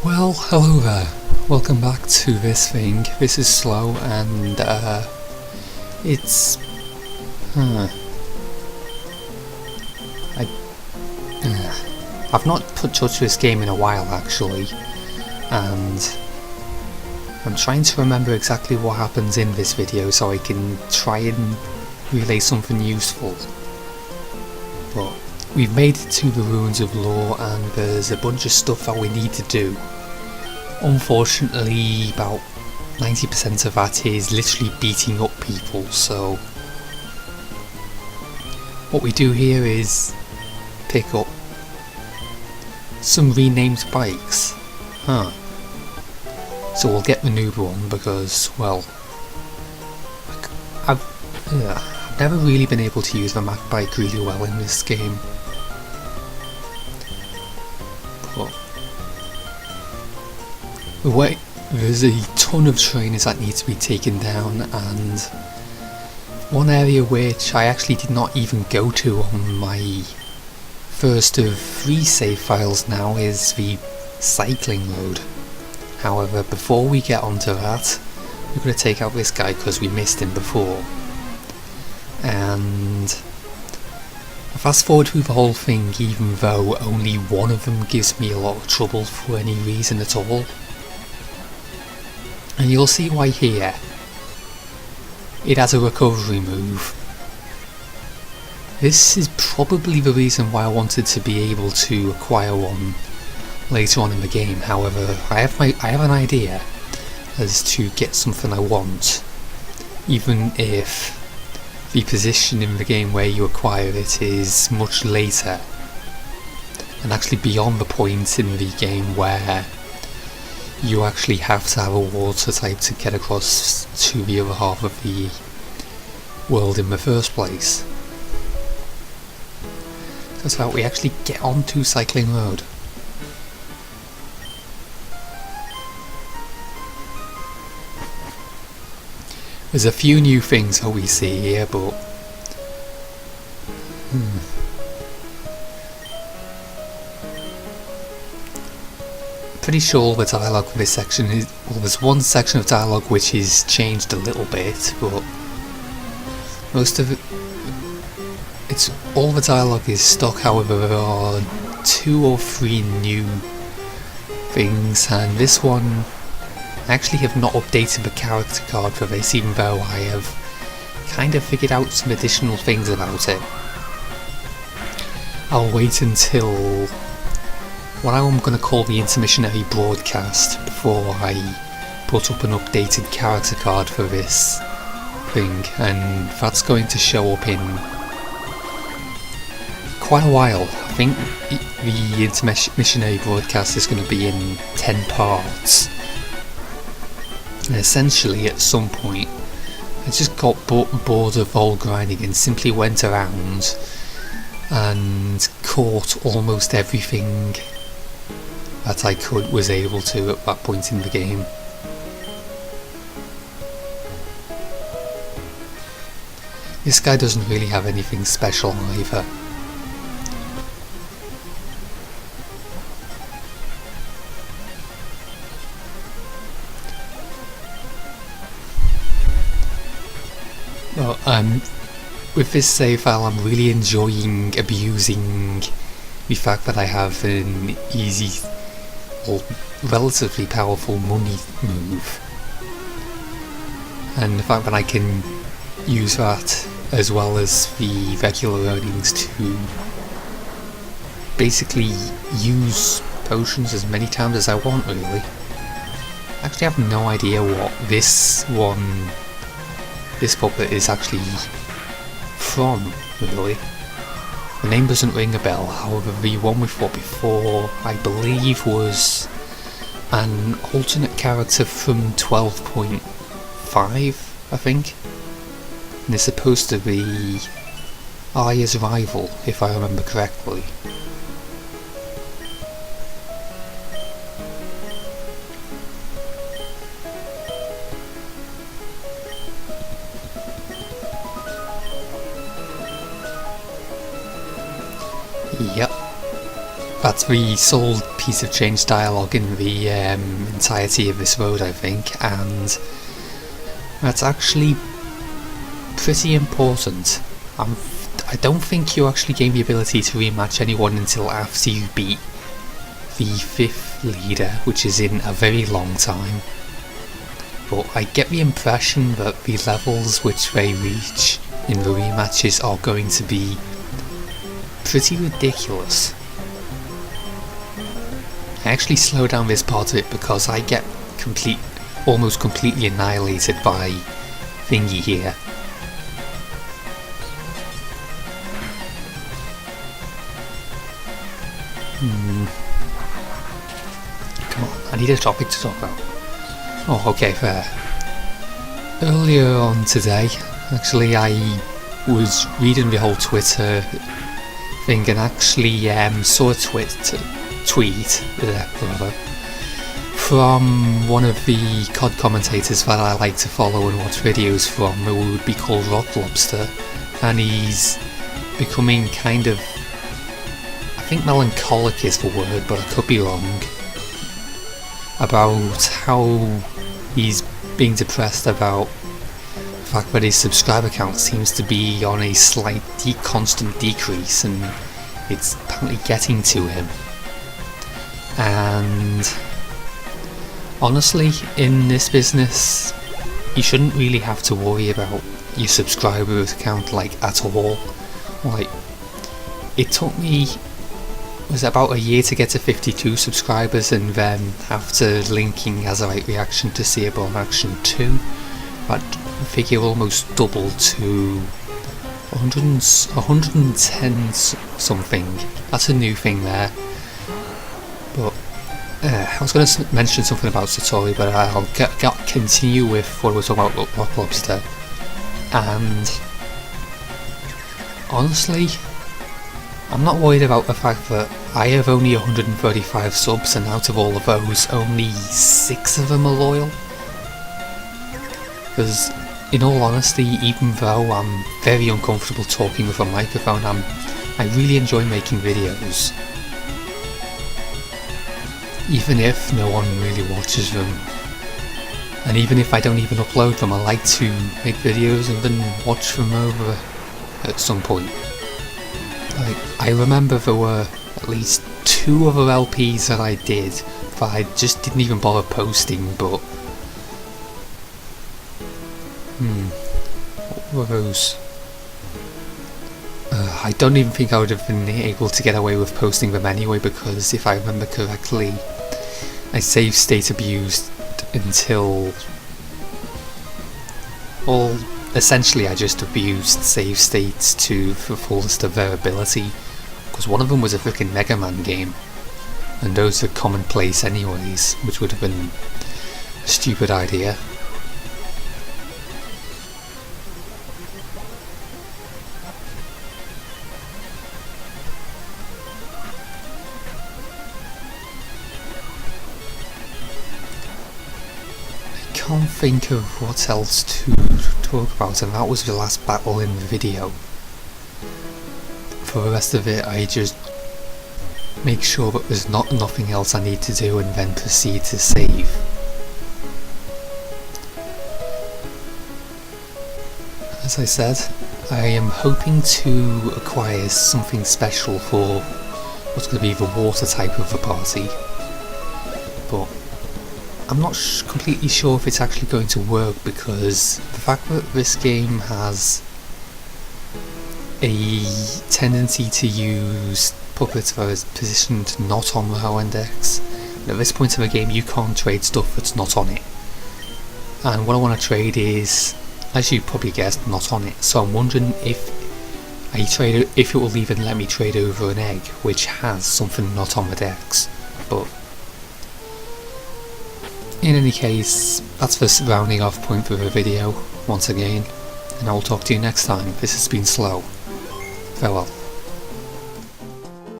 Well, hello there. Welcome back to this thing. This is Slow, and it's I've not put touch with this game in a while actually, and I'm trying to remember exactly what happens in this video so I can try and relay something useful. But we've made it to the Ruins of Lore, and there's a bunch of stuff that we need to do. Unfortunately, about 90% of that is literally beating up people, so what we do here is pick up some renamed bikes. So we'll get the noob one because, well, I've never really been able to use the Mac bike really well in this game. But there's a ton of trainers that need to be taken down, and one area which I actually did not even go to on my first of 3 save files now is the cycling road. However, before we get onto that, we're going to take out this guy because we missed him before. And I fast forward through the whole thing even though only one of them gives me a lot of trouble for any reason at all. And you'll see why here. It has a recovery move. This is probably the reason why I wanted to be able to acquire one later on in the game. However, I have an idea as to get something I want, even if the position in the game where you acquire it is much later, and actually beyond the point in the game where you actually have to have a water type to get across to the other half of the world in the first place. So it's about we actually get onto Cycling Road. There's a few new things that we see here, but pretty sure the dialogue for this section is, well, there's one section of dialogue which is changed a little bit, but most of it, it's all the dialogue is stock. However, there are 2 or 3 new things, and this one I actually have not updated the character card for this, even though I have kind of figured out some additional things about it. I'll wait until what I'm going to call the intermissionary broadcast before I put up an updated character card for this thing, and that's going to show up in quite a while. I think the intermissionary broadcast is going to be in 10 parts. And essentially at some point I just got bored of all grinding and simply went around and caught almost everything that I was able to at that point in the game. This guy doesn't really have anything special either. Well, with this save file I'm really enjoying abusing the fact that I have an easy or relatively powerful money move, and the fact that I can use that as well as the regular earnings to basically use potions as many times as I want, really. I actually have no idea what this puppet is actually from, really. The name doesn't ring a bell. However, the one we fought before, I believe, was an alternate character from 12.5, I think. And it's supposed to be Aya's rival, if I remember correctly. Yep. That's the sole piece of change dialogue in the entirety of this road, I think, and that's actually pretty important. I don't think you actually gain the ability to rematch anyone until after you beat the 5th leader, which is in a very long time. But I get the impression that the levels which they reach in the rematches are going to be pretty ridiculous. I actually slow down this part of it because I get almost completely annihilated by Thingy here. Come on, I need a topic to talk about. Oh, okay, fair. Earlier on today, actually, I was reading the whole Twitter thing and actually saw a tweet from one of the COD commentators that I like to follow and watch videos from, who would be called Rock Lobster, and he's becoming kind of, I think melancholic is the word, but I could be wrong, about how he's being depressed about the fact that his subscriber count seems to be on a slight constant decrease, and it's apparently getting to him. And honestly, in this business, you shouldn't really have to worry about your subscriber count at all. It took me about a year to get to 52 subscribers, and then after linking As a Right Reaction to Seaborn Action 2, that figure almost doubled to 110 something. That's a new thing there. But I was going to mention something about Satori, but I'll continue with what we're talking about Rock Lobster. And honestly, I'm not worried about the fact that I have only 135 subs, and out of all of those, only 6 of them are loyal. Because, in all honesty, even though I'm very uncomfortable talking with a microphone, I really enjoy making videos. Even if no one really watches them. And even if I don't even upload them, I like to make videos and then watch them over at some point. I remember there were at least 2 other LPs that I did that I just didn't even bother posting, but what were those? I don't even think I would have been able to get away with posting them anyway, because if I remember correctly, I save state abused until, well, essentially I just abused save states to the fullest of their ability, because one of them was a freaking Mega Man game, and those are commonplace anyways, which would have been a stupid idea. I can't think of what else to talk about, and that was the last battle in the video. For the rest of it, I just make sure that there's nothing else I need to do, and then proceed to save. As I said, I am hoping to acquire something special for what's going to be the water type of the party, but I'm not completely sure if it's actually going to work, because the fact that this game has a tendency to use puppets that is positioned not on the HO index, and at this point in the game you can't trade stuff that's not on it. And what I want to trade is, as you probably guessed, not on it. So I'm wondering if it will even let me trade over an egg which has something not on the decks. But in any case, that's the rounding off point for the video once again, and I will talk to you next time. This has been Slow. Farewell.